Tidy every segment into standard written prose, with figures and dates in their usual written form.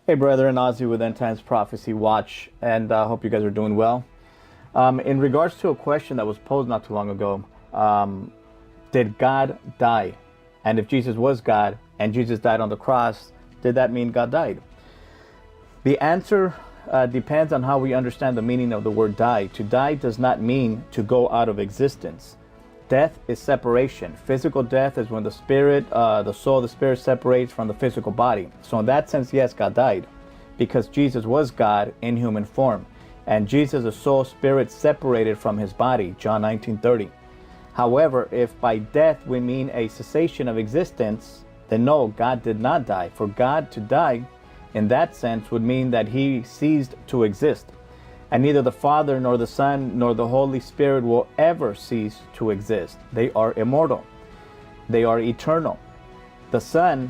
Hey, brother, and Ozzy with End Times Prophecy Watch, and I hope you guys are doing well. In regards to a question that was posed not too long ago, did God die? And if Jesus was God and Jesus died on the cross, did that mean God died? The answer depends on how we understand the meaning of the word die. To die does not mean to go out of existence. Death is separation. Physical death is when the spirit, the soul, the spirit separates from the physical body. So in that sense, yes, God died, because Jesus was God in human form. And Jesus, the soul, spirit separated from his body, John 19:30. However, if by death we mean a cessation of existence, then no, God did not die. For God to die in that sense would mean that he ceased to exist. And neither the Father, nor the Son, nor the Holy Spirit will ever cease to exist. They are immortal. They are eternal. The Son,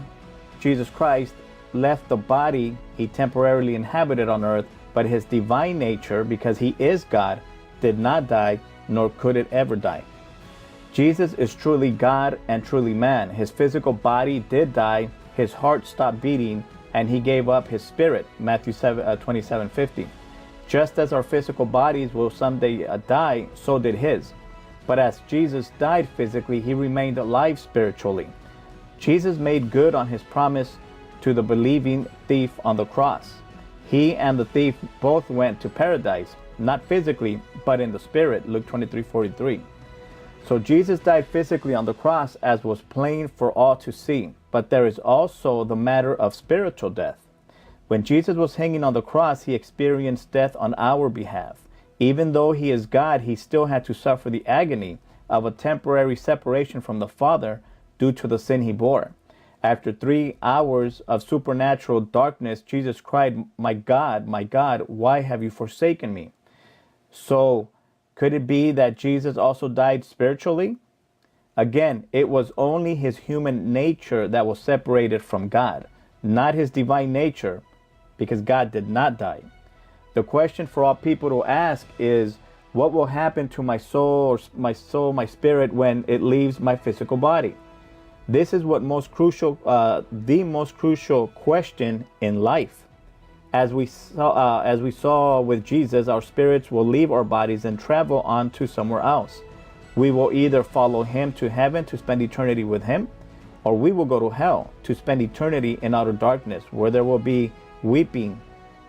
Jesus Christ, left the body he temporarily inhabited on earth, but his divine nature, because he is God, did not die, nor could it ever die. Jesus is truly God and truly man. His physical body did die, his heart stopped beating, and he gave up his spirit, Matthew 27:50. Just as our physical bodies will someday die, so did his. But as Jesus died physically, he remained alive spiritually. Jesus made good on his promise to the believing thief on the cross. He and the thief both went to paradise, not physically, but in the spirit, Luke 23:43. So Jesus died physically on the cross, as was plain for all to see. But there is also the matter of spiritual death. When Jesus was hanging on the cross, he experienced death on our behalf. Even though he is God, he still had to suffer the agony of a temporary separation from the Father due to the sin he bore. After 3 hours of supernatural darkness, Jesus cried, my God, why have you forsaken me?" So, could it be that Jesus also died spiritually? Again, it was only his human nature that was separated from God, not his divine nature, because God did not die. The question for all people to ask is, what will happen to my soul, my spirit, when it leaves my physical body? This is what the most crucial question in life. As we saw with Jesus, our spirits will leave our bodies and travel on to somewhere else. We will either follow him to heaven to spend eternity with him, or we will go to hell to spend eternity in outer darkness, where there will be weeping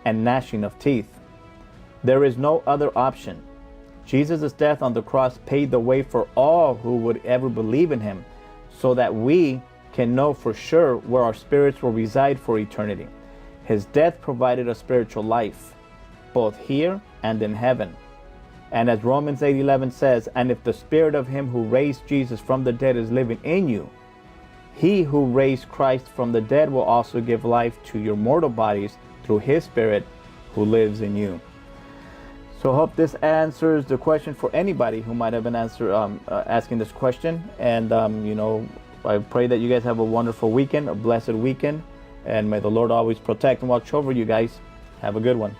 and gnashing of teeth. There is no other option. Jesus' death on the cross paid the way for all who would ever believe in him, so that we can know for sure where our spirits will reside for eternity. His death provided a spiritual life, both here and in heaven. And as Romans 8:11 says, "And if the spirit of him who raised Jesus from the dead is living in you, he who raised Christ from the dead will also give life to your mortal bodies through his spirit who lives in you." So I hope this answers the question for anybody who might have been asking this question. And, I pray that you guys have a wonderful weekend, a blessed weekend. And may the Lord always protect and watch over you guys. Have a good one.